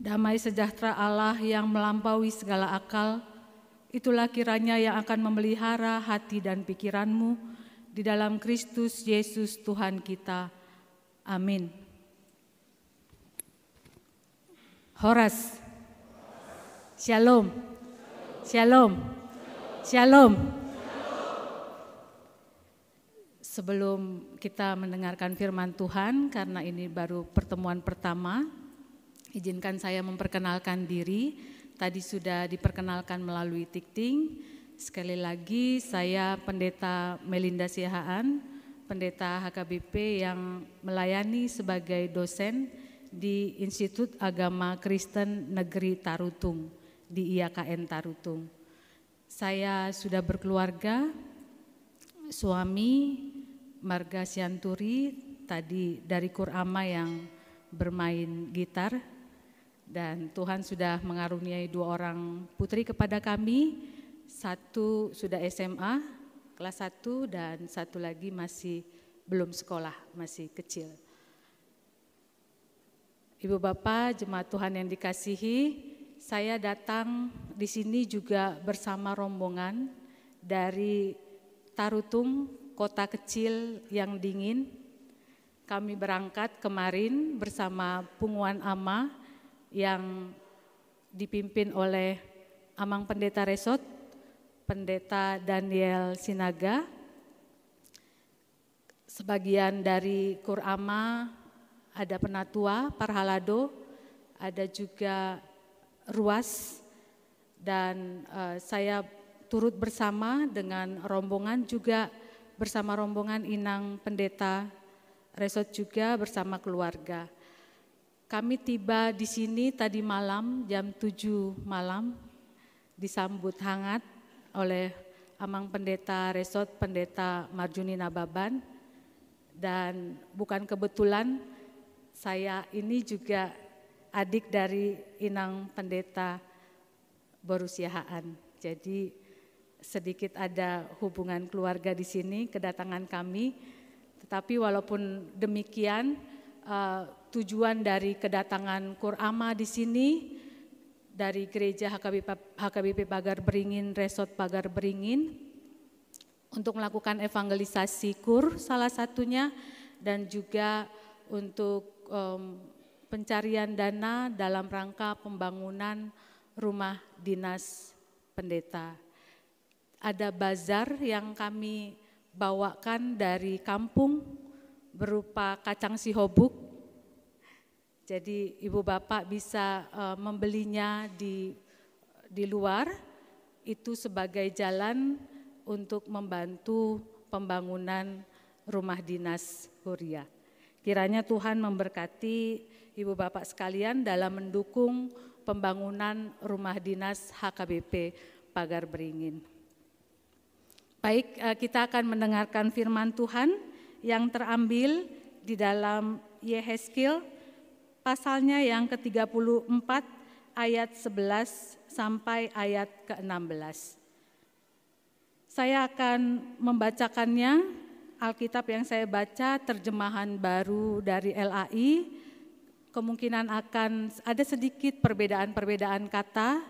Damai sejahtera Allah yang melampaui segala akal, itulah kiranya yang akan memelihara hati dan pikiranmu di dalam Kristus Yesus Tuhan kita. Amin. Horas. Shalom. Shalom. Shalom. Sebelum kita mendengarkan firman Tuhan, karena ini baru pertemuan pertama, izinkan saya memperkenalkan diri. Tadi sudah diperkenalkan melalui tikting. Sekali lagi, saya Pendeta Melinda Siahaan, Pendeta HKBP yang melayani sebagai dosen di Institut Agama Kristen Negeri Tarutung, di IAKN Tarutung. Saya sudah berkeluarga, suami Marga Sianturi, tadi dari Kurama yang bermain gitar, dan Tuhan sudah mengaruniai 2 orang putri kepada kami. Satu sudah SMA kelas 1 dan satu lagi masih belum sekolah, masih kecil. Ibu Bapak, jemaat Tuhan yang dikasihi, saya datang di sini juga bersama rombongan dari Tarutung, kota kecil yang dingin. Kami berangkat kemarin bersama Punguan Ama yang dipimpin oleh Amang Pendeta Resot, Pendeta Daniel Sinaga. Sebagian dari Kurama, ada Penatua, Parhalado, ada juga Ruas, dan saya turut bersama dengan rombongan juga bersama rombongan Inang Pendeta Resot juga bersama keluarga. Kami tiba di sini tadi malam jam 7 malam, disambut hangat oleh Amang Pendeta Resot, Pendeta Marjuni Nababan, dan bukan kebetulan saya ini juga adik dari Inang Pendeta Borusiahaan. Jadi sedikit ada hubungan keluarga di sini, kedatangan kami. Tetapi walaupun demikian, tujuan dari kedatangan Kurama di sini dari Gereja HKBP Pagar Beringin, Resort Pagar Beringin, untuk melakukan evangelisasi Kur salah satunya, dan juga untuk pencarian dana dalam rangka pembangunan rumah dinas pendeta. Ada bazar yang kami bawakan dari kampung berupa kacang sihobuk. Jadi Ibu Bapak bisa membelinya di luar, itu sebagai jalan untuk membantu pembangunan rumah dinas Huria. Kiranya Tuhan memberkati Ibu Bapak sekalian dalam mendukung pembangunan rumah dinas HKBP Pagar Beringin. Baik, kita akan mendengarkan firman Tuhan yang terambil di dalam Yehezkiel pasalnya yang ke-34 ayat 11 sampai ayat ke-16. Saya akan membacakannya, Alkitab yang saya baca terjemahan baru dari LAI, kemungkinan akan ada sedikit perbedaan-perbedaan kata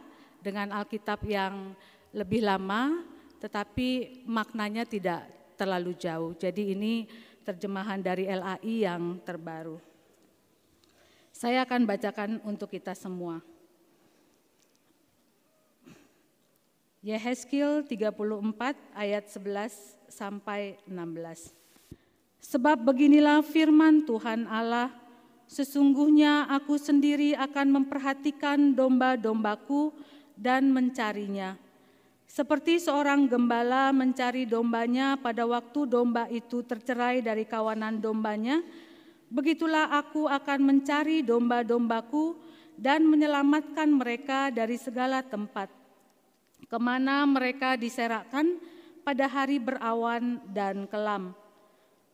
dengan Alkitab yang lebih lama, tetapi maknanya tidak terlalu jauh. Jadi ini terjemahan dari LAI yang terbaru. Saya akan bacakan untuk kita semua. Yehezkiel 34 ayat 11 sampai 16. Sebab beginilah firman Tuhan Allah, sesungguhnya aku sendiri akan memperhatikan domba-dombaku dan mencarinya. Seperti seorang gembala mencari dombanya pada waktu domba itu tercerai dari kawanan dombanya, begitulah aku akan mencari domba-dombaku dan menyelamatkan mereka dari segala tempat, kemana mereka diserakkan pada hari berawan dan kelam.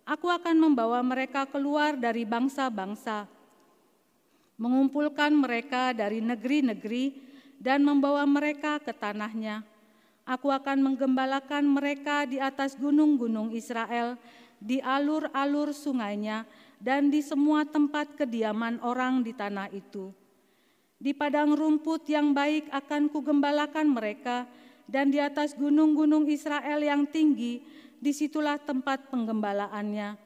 Aku akan membawa mereka keluar dari bangsa-bangsa, mengumpulkan mereka dari negeri-negeri dan membawa mereka ke tanahnya. Aku akan menggembalakan mereka di atas gunung-gunung Israel, di alur-alur sungainya, dan di semua tempat kediaman orang di tanah itu. Di padang rumput yang baik akan kugembalakan mereka, dan di atas gunung-gunung Israel yang tinggi, disitulah tempat penggembalaannya.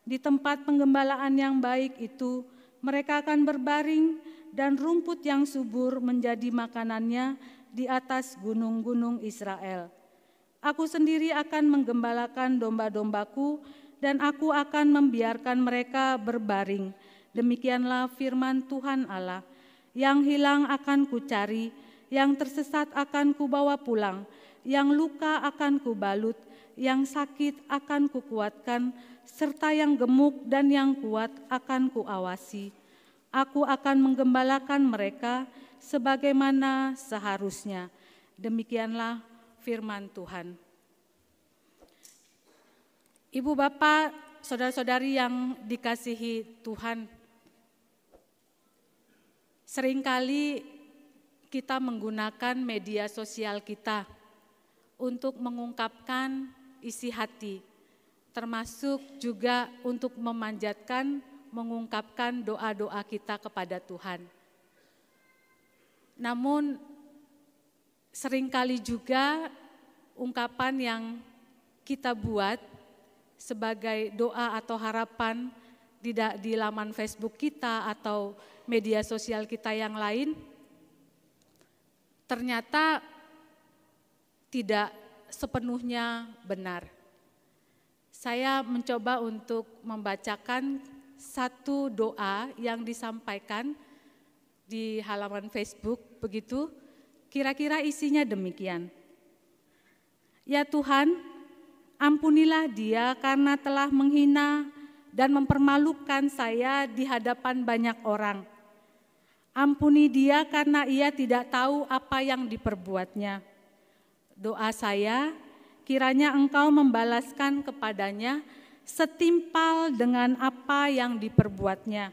Di tempat penggembalaan yang baik itu, mereka akan berbaring, dan rumput yang subur menjadi makanannya di atas gunung-gunung Israel. Aku sendiri akan menggembalakan domba-dombaku, dan aku akan membiarkan mereka berbaring. Demikianlah firman Tuhan Allah. Yang hilang akan kucari, yang tersesat akan kubawa pulang, yang luka akan kubalut, yang sakit akan kukuatkan, serta yang gemuk dan yang kuat akan kuawasi. Aku akan menggembalakan mereka sebagaimana seharusnya. Demikianlah firman Tuhan. Ibu, Bapak, saudara-saudari yang dikasihi Tuhan, seringkali kita menggunakan media sosial kita untuk mengungkapkan isi hati, termasuk juga untuk memanjatkan, mengungkapkan doa-doa kita kepada Tuhan. Namun seringkali juga ungkapan yang kita buat sebagai doa atau harapan di laman Facebook kita atau media sosial kita yang lain, ternyata tidak sepenuhnya benar. Saya mencoba untuk membacakan satu doa yang disampaikan di halaman Facebook, begitu, kira-kira isinya demikian. Ya Tuhan, ampunilah dia karena telah menghina dan mempermalukan saya di hadapan banyak orang. Ampuni dia karena ia tidak tahu apa yang diperbuatnya. Doa saya, kiranya Engkau membalaskan kepadanya setimpal dengan apa yang diperbuatnya,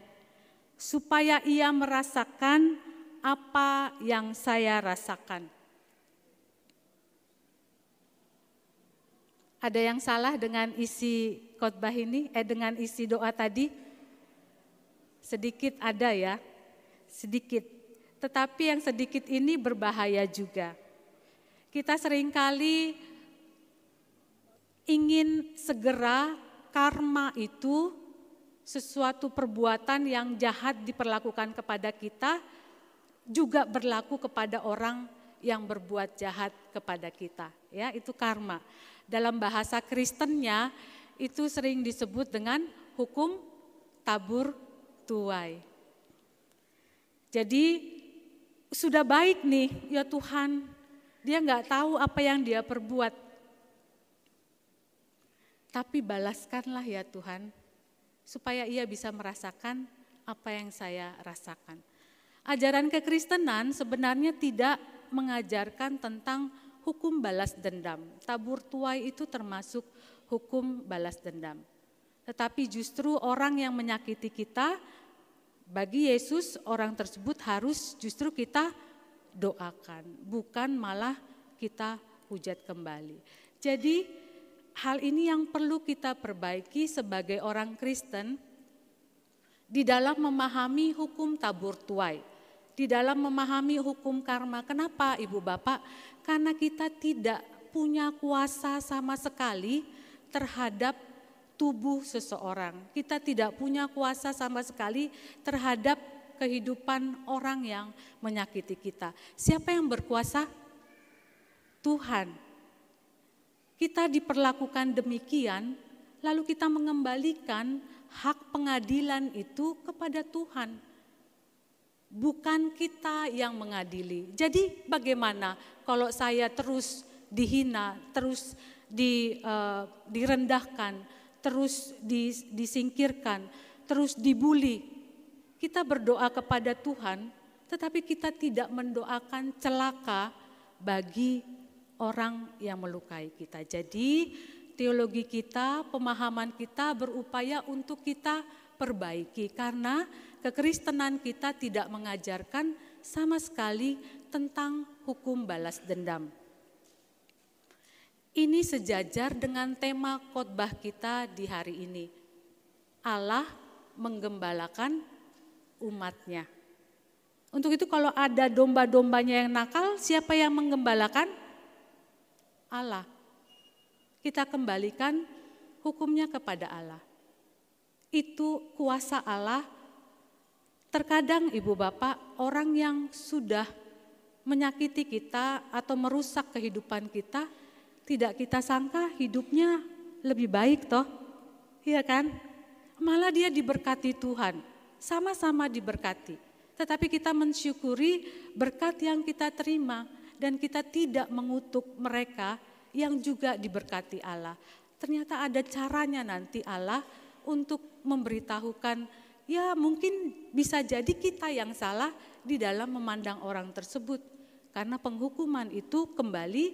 supaya ia merasakan apa yang saya rasakan. Ada yang salah dengan isi khotbah ini, dengan isi doa tadi? Sedikit ada ya, sedikit. Tetapi yang sedikit ini berbahaya juga. Kita seringkali ingin segera karma itu, sesuatu perbuatan yang jahat diperlakukan kepada kita, juga berlaku kepada orang yang berbuat jahat kepada kita. Ya, itu karma. Dalam bahasa Kristennya itu sering disebut dengan hukum tabur tuai. Jadi sudah baik nih, ya Tuhan, dia nggak tahu apa yang dia perbuat. Tapi balaskanlah ya Tuhan, supaya ia bisa merasakan apa yang saya rasakan. Ajaran kekristenan sebenarnya tidak mengajarkan tentang hukum balas dendam. Tabur tuai itu termasuk hukum balas dendam. Tetapi justru orang yang menyakiti kita, bagi Yesus orang tersebut harus justru kita doakan, bukan malah kita hujat kembali. Jadi hal ini yang perlu kita perbaiki sebagai orang Kristen di dalam memahami hukum tabur tuai, di dalam memahami hukum karma. Kenapa Ibu Bapak? Karena kita tidak punya kuasa sama sekali terhadap tubuh seseorang. Kita tidak punya kuasa sama sekali terhadap kehidupan orang yang menyakiti kita. Siapa yang berkuasa? Tuhan. Kita diperlakukan demikian, lalu kita mengembalikan hak pengadilan itu kepada Tuhan. Bukan kita yang mengadili. Jadi bagaimana kalau saya terus dihina, terus direndahkan, terus disingkirkan, terus dibuli. Kita berdoa kepada Tuhan, tetapi kita tidak mendoakan celaka bagi orang yang melukai kita. Jadi teologi kita, pemahaman kita berupaya untuk kita perbaiki, karena kekristenan kita tidak mengajarkan sama sekali tentang hukum balas dendam. Ini sejajar dengan tema khotbah kita di hari ini. Allah menggembalakan umatnya. Untuk itu kalau ada domba-dombanya yang nakal, siapa yang menggembalakan? Allah. Kita kembalikan hukumnya kepada Allah. Itu kuasa Allah. Terkadang Ibu Bapak, orang yang sudah menyakiti kita atau merusak kehidupan kita, tidak kita sangka hidupnya lebih baik toh. Iya kan? Malah dia diberkati Tuhan, sama-sama diberkati. Tetapi kita mensyukuri berkat yang kita terima dan kita tidak mengutuk mereka yang juga diberkati Allah. Ternyata ada caranya nanti Allah untuk memberitahukan, ya mungkin bisa jadi kita yang salah di dalam memandang orang tersebut. Karena penghukuman itu kembali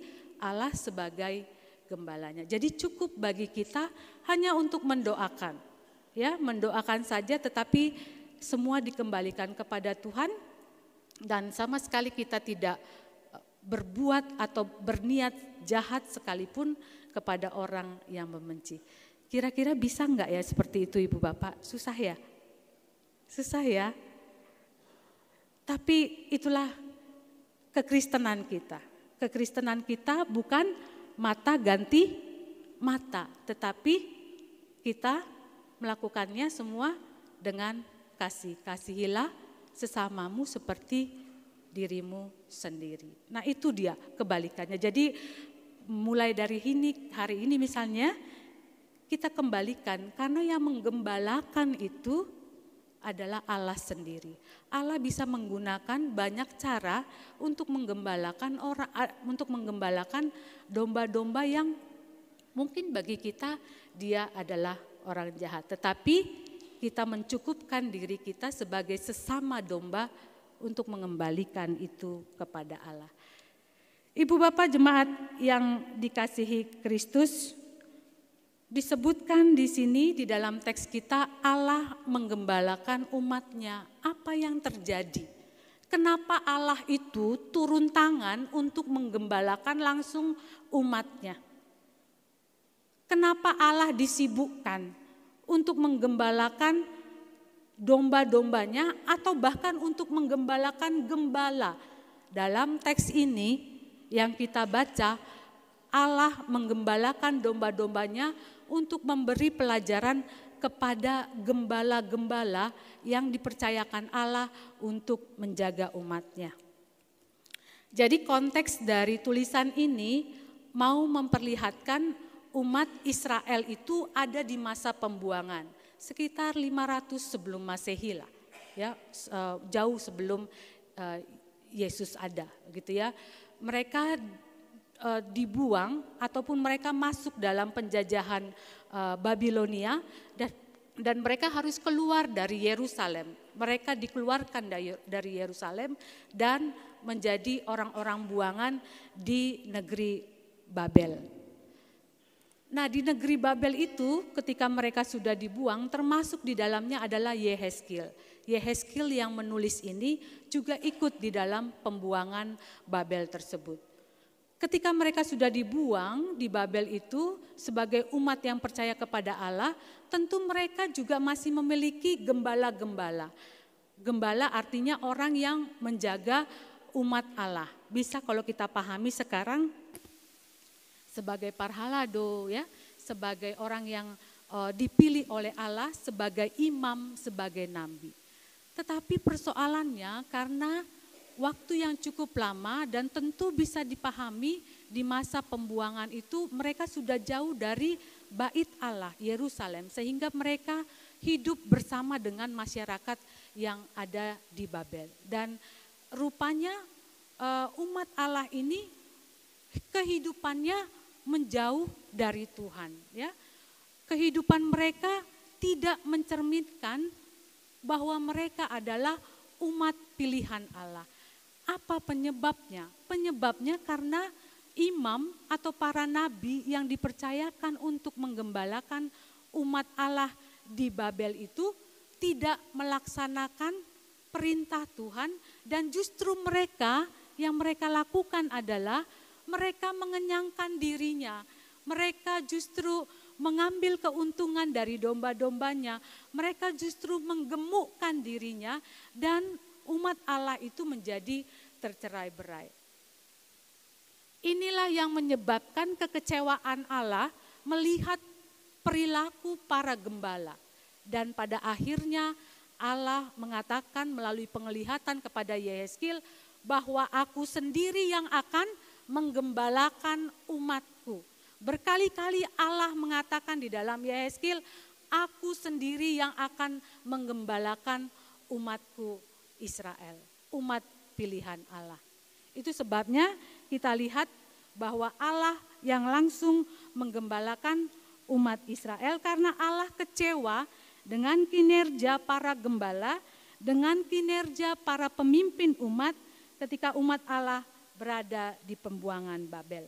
Allah sebagai gembalanya. Jadi cukup bagi kita hanya untuk mendoakan. Ya, mendoakan saja, tetapi semua dikembalikan kepada Tuhan dan sama sekali kita tidak berbuat atau berniat jahat sekalipun kepada orang yang membenci. Kira-kira bisa enggak ya seperti itu Ibu Bapak? Susah ya? Susah ya? Tapi itulah kekristenan kita. Kekristenan kita bukan mata ganti mata, tetapi kita melakukannya semua dengan kasih. Kasihilah sesamamu seperti dirimu sendiri. Nah itu dia kebalikannya. Jadi mulai dari hari ini misalnya kita kembalikan, karena yang menggembalakan itu adalah Allah sendiri. Allah bisa menggunakan banyak cara untuk menggembalakan domba-domba yang mungkin bagi kita dia adalah orang jahat. Tetapi kita mencukupkan diri kita sebagai sesama domba untuk mengembalikan itu kepada Allah. Ibu Bapak jemaat yang dikasihi Kristus, disebutkan di sini di dalam teks kita Allah menggembalakan umatnya. Apa yang terjadi? Kenapa Allah itu turun tangan untuk menggembalakan langsung umatnya? Kenapa Allah disibukkan untuk menggembalakan domba-dombanya atau bahkan untuk menggembalakan gembala? Dalam teks ini yang kita baca, Allah menggembalakan domba-dombanya untuk memberi pelajaran kepada gembala-gembala yang dipercayakan Allah untuk menjaga umatnya. Jadi konteks dari tulisan ini mau memperlihatkan umat Israel itu ada di masa pembuangan. Sekitar 500 sebelum Masehi lah, ya, jauh sebelum Yesus ada, gitu ya. Mereka dibuang ataupun mereka masuk dalam penjajahan Babilonia dan mereka harus keluar dari Yerusalem. Mereka dikeluarkan dari Yerusalem dan menjadi orang-orang buangan di negeri Babel. Nah di negeri Babel itu ketika mereka sudah dibuang, termasuk di dalamnya adalah Yehezkiel. Yehezkiel yang menulis ini juga ikut di dalam pembuangan Babel tersebut. Ketika mereka sudah dibuang di Babel itu sebagai umat yang percaya kepada Allah, tentu mereka juga masih memiliki gembala-gembala. Gembala artinya orang yang menjaga umat Allah. Bisa kalau kita pahami sekarang sebagai parhalado, ya, sebagai orang yang dipilih oleh Allah sebagai imam, sebagai nabi. Tetapi persoalannya karena waktu yang cukup lama dan tentu bisa dipahami di masa pembuangan itu mereka sudah jauh dari bait Allah, Yerusalem, sehingga mereka hidup bersama dengan masyarakat yang ada di Babel. Dan rupanya umat Allah ini kehidupannya menjauh dari Tuhan, ya. Kehidupan mereka tidak mencerminkan bahwa mereka adalah umat pilihan Allah. Apa penyebabnya? Penyebabnya karena imam atau para nabi yang dipercayakan untuk menggembalakan umat Allah di Babel itu tidak melaksanakan perintah Tuhan, dan justru mereka yang mereka lakukan adalah mereka mengenyangkan dirinya. Mereka justru mengambil keuntungan dari domba-dombanya. Mereka justru menggemukkan dirinya dan umat Allah itu menjadi tercerai-berai. Inilah yang menyebabkan kekecewaan Allah melihat perilaku para gembala. Dan pada akhirnya Allah mengatakan melalui penglihatan kepada Yehezkiel bahwa aku sendiri yang akan menggembalakan umatku. Berkali-kali Allah mengatakan di dalam Yehezkiel, aku sendiri yang akan menggembalakan umatku Israel, umat pilihan Allah. Itu sebabnya kita lihat bahwa Allah yang langsung menggembalakan umat Israel karena Allah kecewa dengan kinerja para gembala, dengan kinerja para pemimpin umat ketika umat Allah berada di pembuangan Babel.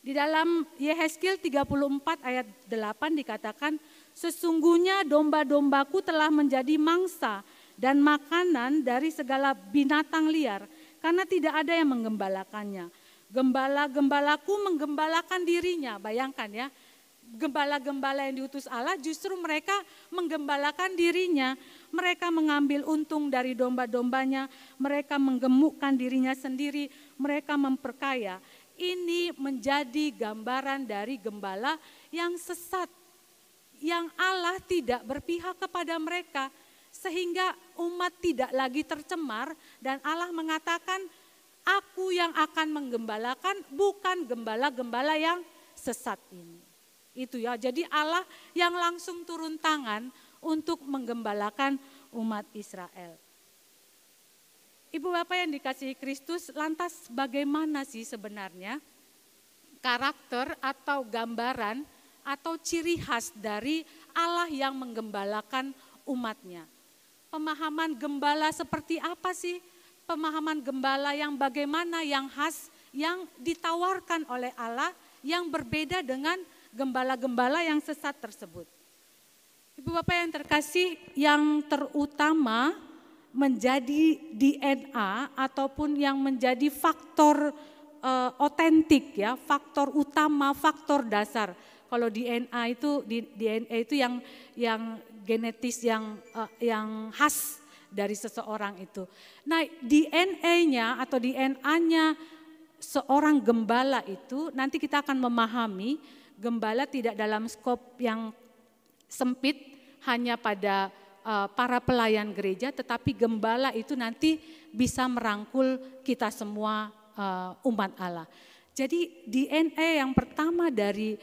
Di dalam Yehezkiel 34 ayat 8 dikatakan, sesungguhnya domba-dombaku telah menjadi mangsa dan makanan dari segala binatang liar, karena tidak ada yang menggembalakannya. Gembala-gembalaku menggembalakan dirinya, bayangkan ya. Gembala-gembala yang diutus Allah justru mereka menggembalakan dirinya. Mereka mengambil untung dari domba-dombanya, mereka menggemukkan dirinya sendiri, mereka memperkaya. Ini menjadi gambaran dari gembala yang sesat, yang Allah tidak berpihak kepada mereka, sehingga umat tidak lagi tercemar dan Allah mengatakan, aku yang akan menggembalakan, bukan gembala-gembala yang sesat ini. Itu ya, jadi Allah yang langsung turun tangan untuk menggembalakan umat Israel. Ibu Bapak yang dikasihi Kristus, lantas bagaimana sih sebenarnya karakter atau gambaran atau ciri khas dari Allah yang menggembalakan umatnya? Pemahaman gembala seperti apa sih? Pemahaman gembala yang bagaimana, yang khas, yang ditawarkan oleh Allah yang berbeda dengan gembala-gembala yang sesat tersebut. Ibu Bapak yang terkasih, yang terutama menjadi DNA ataupun yang menjadi faktor otentik ya, faktor utama, faktor dasar. Kalau DNA itu yang genetis yang khas dari seseorang itu. Nah, DNA-nya atau DNA-nya seorang gembala itu nanti kita akan memahami gembala tidak dalam skop yang sempit hanya pada para pelayan gereja, tetapi gembala itu nanti bisa merangkul kita semua umat Allah. Jadi DNA yang pertama dari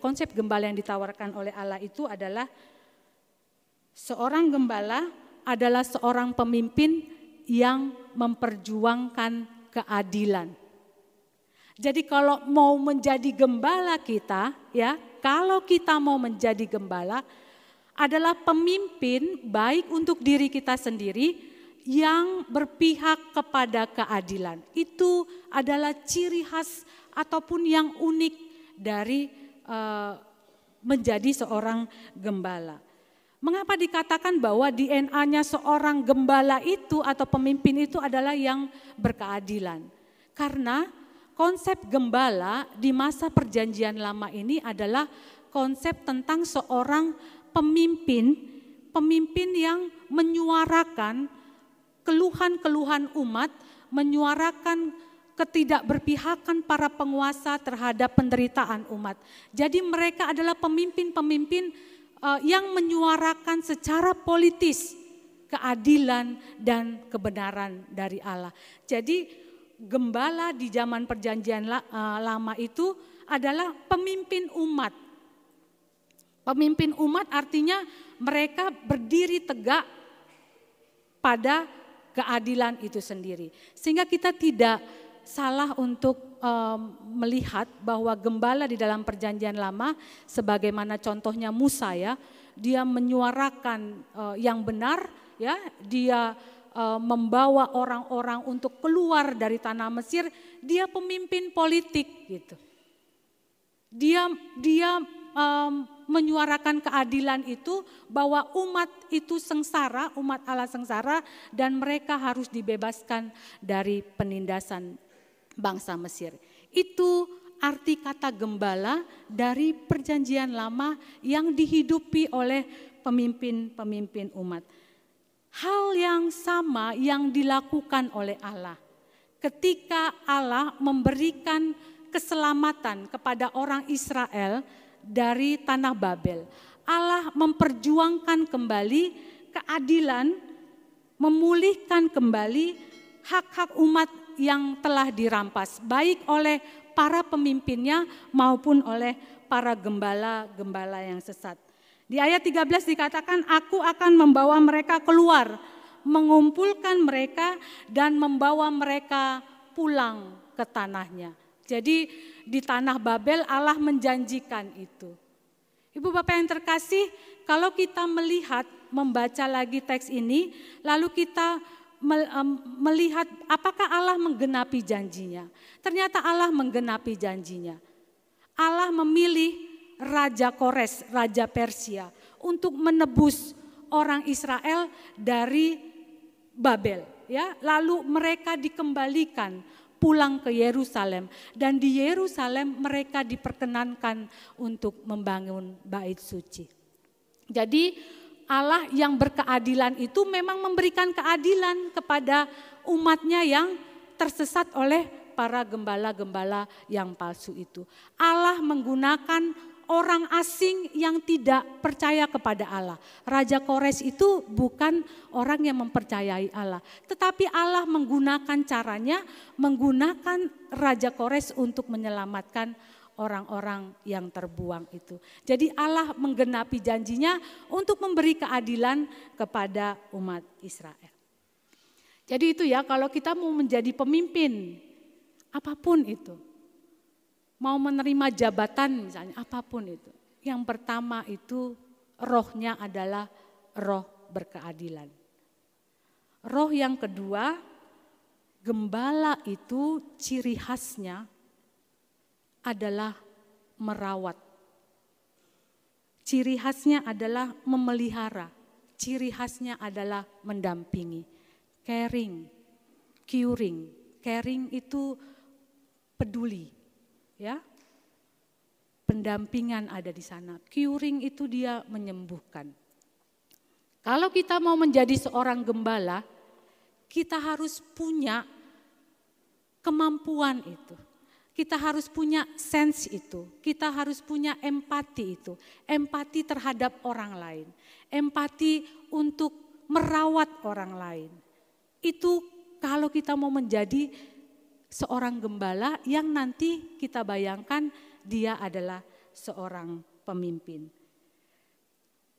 konsep gembala yang ditawarkan oleh Allah itu adalah seorang gembala adalah seorang pemimpin yang memperjuangkan keadilan. Jadi kalau mau menjadi gembala kita, ya, kalau kita mau menjadi gembala adalah pemimpin baik untuk diri kita sendiri yang berpihak kepada keadilan. Itu adalah ciri khas ataupun yang unik dari menjadi seorang gembala. Mengapa dikatakan bahwa DNA-nya seorang gembala itu atau pemimpin itu adalah yang berkeadilan? Karena konsep gembala di masa Perjanjian Lama ini adalah konsep tentang seorang pemimpin yang menyuarakan keluhan-keluhan umat, menyuarakan ketidakberpihakan para penguasa terhadap penderitaan umat. Jadi mereka adalah pemimpin-pemimpin yang menyuarakan secara politis keadilan dan kebenaran dari Allah. Jadi gembala di zaman Perjanjian Lama itu adalah pemimpin umat. Pemimpin umat artinya mereka berdiri tegak pada keadilan itu sendiri. Sehingga kita tidak salah untuk melihat bahwa gembala di dalam Perjanjian Lama, sebagaimana contohnya Musa ya, dia menyuarakan yang benar, ya, dia membawa orang-orang untuk keluar dari tanah Mesir, dia pemimpin politik gitu. Dia menyuarakan keadilan itu bahwa umat itu sengsara, umat Allah sengsara dan mereka harus dibebaskan dari penindasan bangsa Mesir. Itu arti kata gembala dari Perjanjian Lama yang dihidupi oleh pemimpin-pemimpin umat. Hal yang sama yang dilakukan oleh Allah ketika Allah memberikan keselamatan kepada orang Israel dari tanah Babel. Allah memperjuangkan kembali keadilan, memulihkan kembali hak-hak umat yang telah dirampas, baik oleh para pemimpinnya maupun oleh para gembala-gembala yang sesat. Di ayat 13 dikatakan, aku akan membawa mereka keluar, mengumpulkan mereka dan membawa mereka pulang ke tanahnya. Jadi di tanah Babel Allah menjanjikan itu. Ibu Bapak yang terkasih, kalau kita melihat, membaca lagi teks ini, lalu kita melihat apakah Allah menggenapi janjinya. Ternyata Allah menggenapi janjinya. Allah memilih Raja Kores, Raja Persia, untuk menebus orang Israel dari Babel. Ya, lalu mereka dikembalikan pulang ke Yerusalem, dan di Yerusalem mereka diperkenankan untuk membangun bait suci. Jadi Allah yang berkeadilan itu memang memberikan keadilan kepada umatnya yang tersesat oleh para gembala-gembala yang palsu itu. Allah menggunakan orang asing yang tidak percaya kepada Allah. Raja Kores itu bukan orang yang mempercayai Allah. Tetapi Allah menggunakan caranya, menggunakan Raja Kores untuk menyelamatkan orang-orang yang terbuang itu. Jadi Allah menggenapi janjinya untuk memberi keadilan kepada umat Israel. Jadi itu ya, kalau kita mau menjadi pemimpin, apapun itu. Mau menerima jabatan misalnya, apapun itu. Yang pertama itu rohnya adalah roh berkeadilan. Roh yang kedua, gembala itu ciri khasnya adalah merawat. Ciri khasnya adalah memelihara. Ciri khasnya adalah mendampingi. Caring, curing. Caring itu peduli. Ya, pendampingan ada di sana. Curing itu dia menyembuhkan. Kalau kita mau menjadi seorang gembala, kita harus punya kemampuan itu. Kita harus punya sense itu. Kita harus punya empati itu. Empati terhadap orang lain. Empati untuk merawat orang lain. Itu kalau kita mau menjadi seorang gembala yang nanti kita bayangkan dia adalah seorang pemimpin.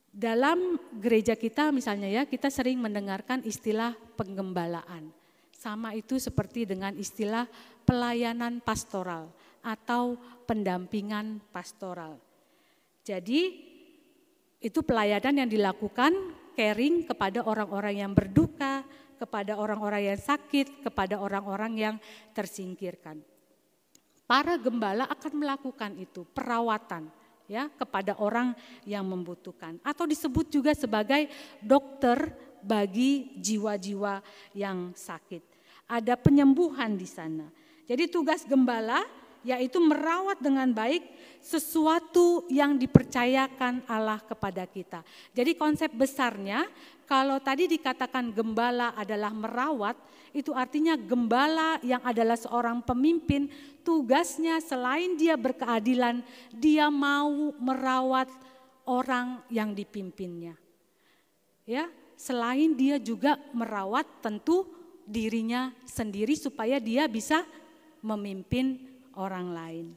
Dalam gereja kita misalnya ya, kita sering mendengarkan istilah penggembalaan. Sama itu seperti dengan istilah pelayanan pastoral atau pendampingan pastoral. Jadi itu pelayanan yang dilakukan caring kepada orang-orang yang berduka, kepada orang-orang yang sakit, kepada orang-orang yang tersingkirkan. Para gembala akan melakukan itu, perawatan ya kepada orang yang membutuhkan, atau disebut juga sebagai dokter bagi jiwa-jiwa yang sakit. Ada penyembuhan di sana. Jadi tugas gembala yaitu merawat dengan baik sesuatu yang dipercayakan Allah kepada kita. Jadi konsep besarnya, kalau tadi dikatakan gembala adalah merawat, itu artinya gembala yang adalah seorang pemimpin, tugasnya selain dia berkeadilan, dia mau merawat orang yang dipimpinnya. Ya, selain dia juga merawat tentu dirinya sendiri supaya dia bisa memimpin orang lain.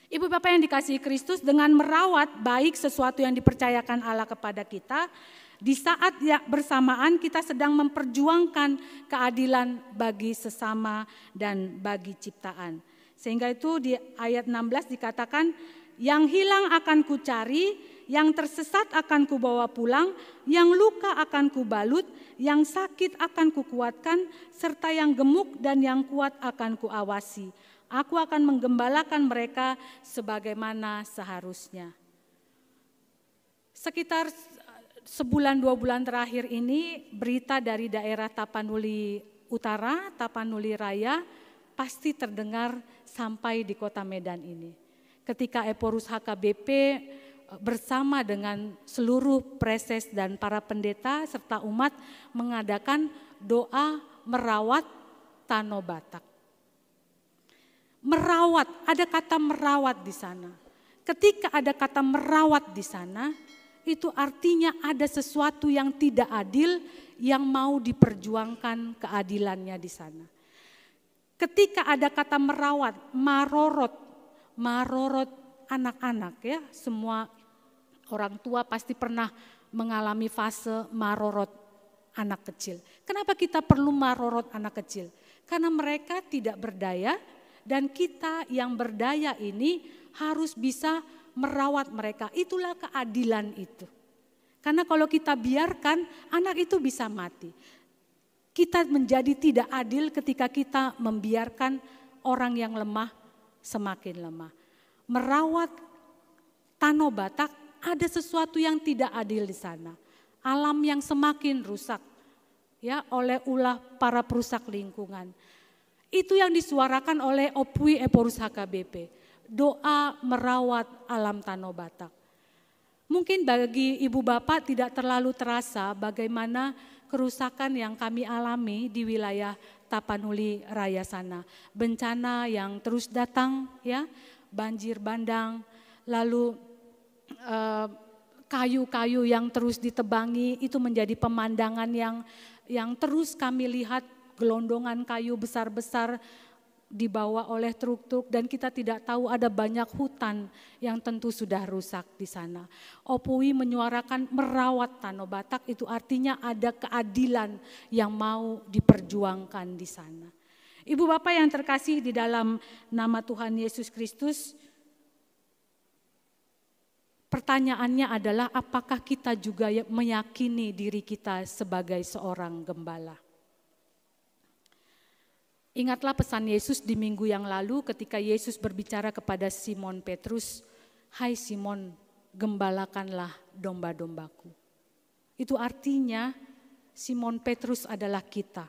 Ibu Bapak yang dikasihi Kristus, dengan merawat baik sesuatu yang dipercayakan Allah kepada kita, di saat ya bersamaan kita sedang memperjuangkan keadilan bagi sesama dan bagi ciptaan. Sehingga itu di ayat 16 dikatakan, yang hilang akan kucari, yang tersesat akan kubawa pulang, yang luka akan kubalut, yang sakit akan kukuatkan, serta yang gemuk dan yang kuat akan kuawasi. Aku akan menggembalakan mereka sebagaimana seharusnya. Sekitar sebulan 2 bulan terakhir ini berita dari daerah Tapanuli Utara, Tapanuli Raya pasti terdengar sampai di kota Medan ini. Ketika Eporus HKBP bersama dengan seluruh preses dan para pendeta serta umat mengadakan doa merawat Tanah Batak. Merawat, ada kata merawat di sana. Ketika ada kata merawat di sana, itu artinya ada sesuatu yang tidak adil yang mau diperjuangkan keadilannya di sana. Ketika ada kata merawat, marorot anak-anak ya, semua orang tua pasti pernah mengalami fase marorot anak kecil. Kenapa kita perlu marorot anak kecil? Karena mereka tidak berdaya dan kita yang berdaya ini harus bisa merawat mereka. Itulah keadilan itu. Karena kalau kita biarkan, anak itu bisa mati. Kita menjadi tidak adil ketika kita membiarkan orang yang lemah semakin lemah. Merawat Tanah Batak, ada sesuatu yang tidak adil di sana. Alam yang semakin rusak ya oleh ulah para perusak lingkungan. Itu yang disuarakan oleh Opwi Eporus HKBP. Doa merawat alam Tanah Batak. Mungkin bagi ibu bapak tidak terlalu terasa bagaimana kerusakan yang kami alami di wilayah Tapanuli Raya sana. Bencana yang terus datang ya, banjir bandang, lalu kayu-kayu yang terus ditebangi, itu menjadi pemandangan yang terus kami lihat, gelondongan kayu besar-besar dibawa oleh truk-truk dan kita tidak tahu ada banyak hutan yang tentu sudah rusak di sana. Opui menyuarakan merawat Tanah Batak, itu artinya ada keadilan yang mau diperjuangkan di sana. Ibu bapak yang terkasih di dalam nama Tuhan Yesus Kristus, pertanyaannya adalah apakah kita juga meyakini diri kita sebagai seorang gembala? Ingatlah pesan Yesus di minggu yang lalu ketika Yesus berbicara kepada Simon Petrus, "Hai Simon, gembalakanlah domba-dombaku." Itu artinya Simon Petrus adalah kita.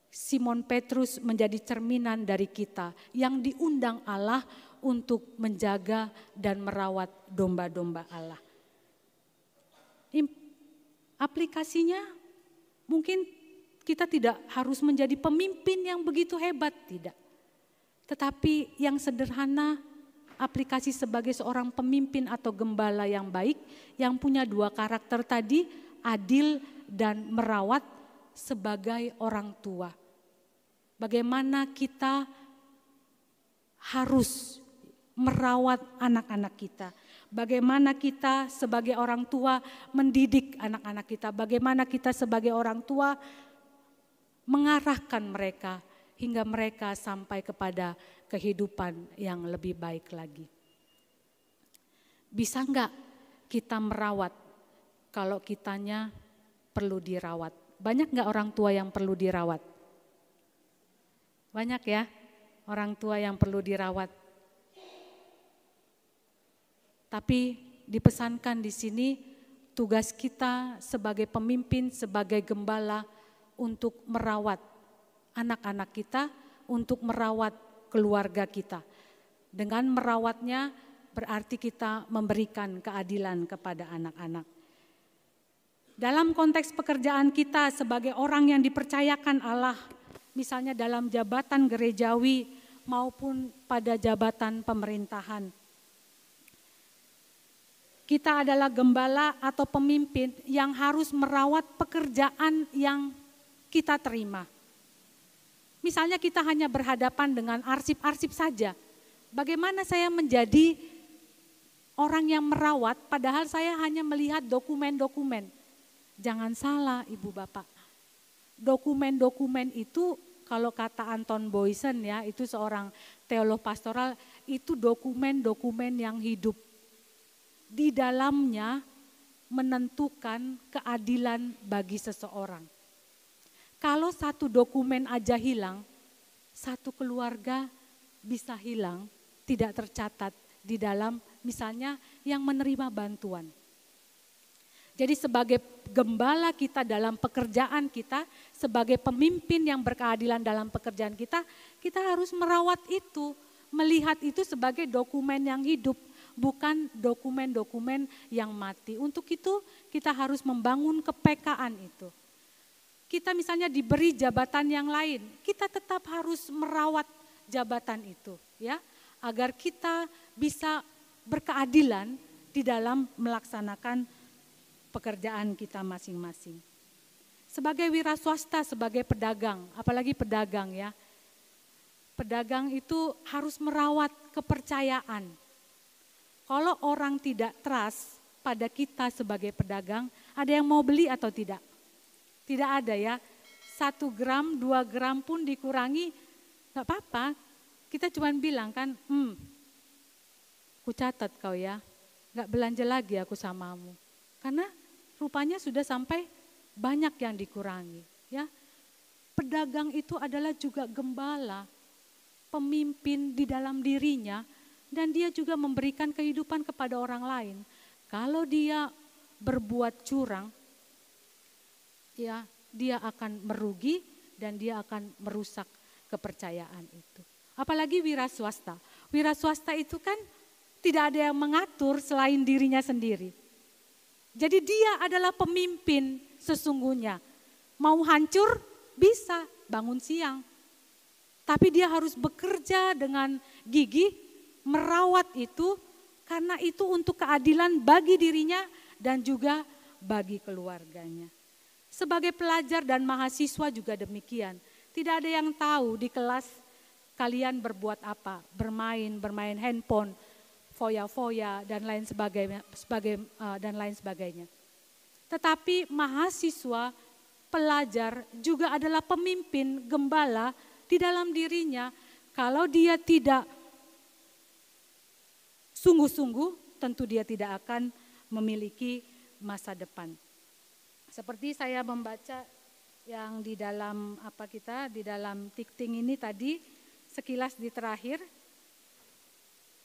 Simon Petrus menjadi cerminan dari kita yang diundang Allah untuk menjaga dan merawat domba-domba Allah. Aplikasinya mungkin kita tidak harus menjadi pemimpin yang begitu hebat, tidak. Tetapi yang sederhana, aplikasi sebagai seorang pemimpin atau gembala yang baik, yang punya dua karakter tadi, adil dan merawat sebagai orang tua. Bagaimana kita harus merawat anak-anak kita. Bagaimana kita sebagai orang tua mendidik anak-anak kita. Bagaimana kita sebagai orang tua mengarahkan mereka hingga mereka sampai kepada kehidupan yang lebih baik lagi. Bisa enggak kita merawat kalau kitanya perlu dirawat? Banyak enggak orang tua yang perlu dirawat? Banyak ya orang tua yang perlu dirawat. Tapi dipesankan di sini tugas kita sebagai pemimpin, sebagai gembala untuk merawat anak-anak kita, untuk merawat keluarga kita. Dengan merawatnya berarti kita memberikan keadilan kepada anak-anak. Dalam konteks pekerjaan kita sebagai orang yang dipercayakan Allah, misalnya dalam jabatan gerejawi maupun pada jabatan pemerintahan. Kita adalah gembala atau pemimpin yang harus merawat pekerjaan yang kita terima. Misalnya kita hanya berhadapan dengan arsip-arsip saja. Bagaimana saya menjadi orang yang merawat padahal saya hanya melihat dokumen-dokumen. Jangan salah Ibu Bapak. Dokumen-dokumen itu kalau kata Anton Boysen ya, itu seorang teolog pastoral, itu dokumen-dokumen yang hidup. Di dalamnya menentukan keadilan bagi seseorang. Kalau satu dokumen aja hilang, satu keluarga bisa hilang, tidak tercatat di dalam misalnya yang menerima bantuan. Jadi sebagai gembala kita dalam pekerjaan kita, sebagai pemimpin yang berkeadilan dalam pekerjaan kita harus merawat itu, melihat itu sebagai dokumen yang hidup, bukan dokumen-dokumen yang mati. Untuk itu kita harus membangun kepekaan itu. Kita misalnya diberi jabatan yang lain, kita tetap harus merawat jabatan itu, ya, agar kita bisa berkeadilan di dalam melaksanakan pekerjaan kita masing-masing. Sebagai wira swasta, sebagai pedagang, apalagi pedagang ya. Pedagang itu harus merawat kepercayaan. Kalau orang tidak trust pada kita sebagai pedagang, ada yang mau beli atau tidak? Tidak ada ya. 1 gram, 2 gram pun dikurangi, gak apa-apa. Kita cuma bilang kan, aku catat kau ya, gak belanja lagi aku samamu. Karena rupanya sudah sampai banyak yang dikurangi, ya. Pedagang itu adalah juga gembala, pemimpin di dalam dirinya, dan dia juga memberikan kehidupan kepada orang lain. Kalau dia berbuat curang, ya, dia akan merugi dan dia akan merusak kepercayaan itu. Apalagi wira swasta. Wira swasta itu kan tidak ada yang mengatur selain dirinya sendiri. Jadi dia adalah pemimpin sesungguhnya. Mau hancur bisa, bangun siang. Tapi dia harus bekerja dengan gigih, merawat itu, karena itu untuk keadilan bagi dirinya dan juga bagi keluarganya. Sebagai pelajar dan mahasiswa juga demikian. Tidak ada yang tahu di kelas kalian berbuat apa, bermain handphone, foya-foya dan lain sebagainya. Tetapi mahasiswa, pelajar juga adalah pemimpin, gembala di dalam dirinya. Kalau dia tidak sungguh-sungguh, tentu dia tidak akan memiliki masa depan. Seperti saya membaca yang di dalam di dalam tikting ini tadi, sekilas di terakhir,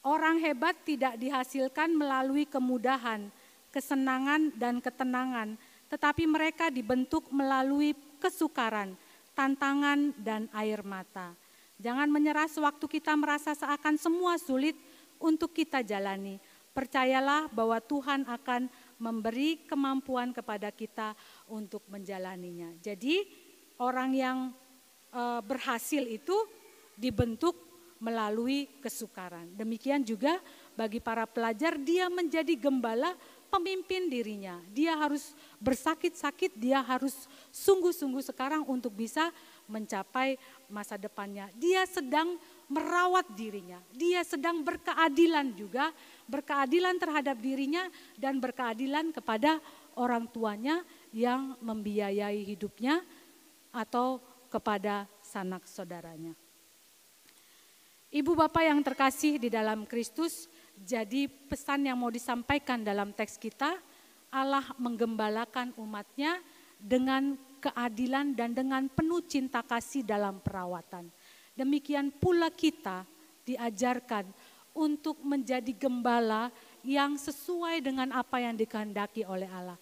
orang hebat tidak dihasilkan melalui kemudahan, kesenangan dan ketenangan, tetapi mereka dibentuk melalui kesukaran, tantangan dan air mata. Jangan menyerah sewaktu kita merasa seakan semua sulit untuk kita jalani. Percayalah bahwa Tuhan akan memberi kemampuan kepada kita untuk menjalaninya. Jadi orang yang berhasil itu dibentuk melalui kesukaran. Demikian juga bagi para pelajar, dia menjadi gembala pemimpin dirinya. Dia harus bersakit-sakit, dia harus sungguh-sungguh sekarang untuk bisa mencapai masa depannya. Dia sedang merawat dirinya, dia sedang berkeadilan juga, berkeadilan terhadap dirinya dan berkeadilan kepada orang tuanya yang membiayai hidupnya atau kepada sanak saudaranya. Ibu bapak yang terkasih di dalam Kristus, jadi pesan yang mau disampaikan dalam teks kita, Allah menggembalakan umatnya dengan keadilan dan dengan penuh cinta kasih dalam perawatan. Demikian pula kita diajarkan untuk menjadi gembala yang sesuai dengan apa yang dikehendaki oleh Allah.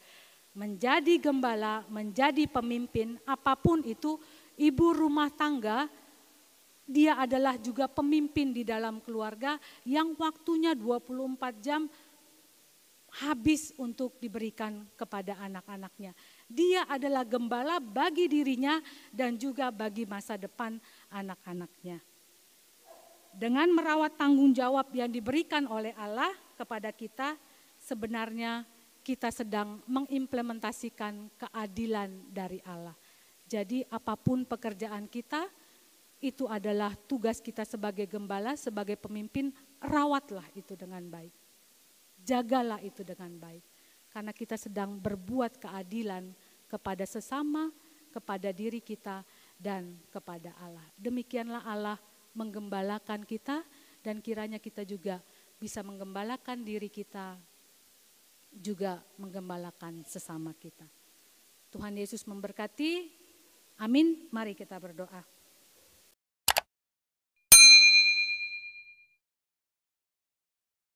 Menjadi gembala, menjadi pemimpin, apapun itu, ibu rumah tangga, dia adalah juga pemimpin di dalam keluarga yang waktunya 24 jam habis untuk diberikan kepada anak-anaknya. Dia adalah gembala bagi dirinya dan juga bagi masa depan anak-anaknya. Dengan merawat tanggung jawab yang diberikan oleh Allah kepada kita, sebenarnya kita sedang mengimplementasikan keadilan dari Allah. Jadi apapun pekerjaan kita, itu adalah tugas kita sebagai gembala, sebagai pemimpin, rawatlah itu dengan baik. Jagalah itu dengan baik. Karena kita sedang berbuat keadilan kepada sesama, kepada diri kita, dan kepada Allah. Demikianlah Allah menggembalakan kita, dan kiranya kita juga bisa menggembalakan diri kita, juga menggembalakan sesama kita. Tuhan Yesus memberkati. Amin. Mari kita berdoa.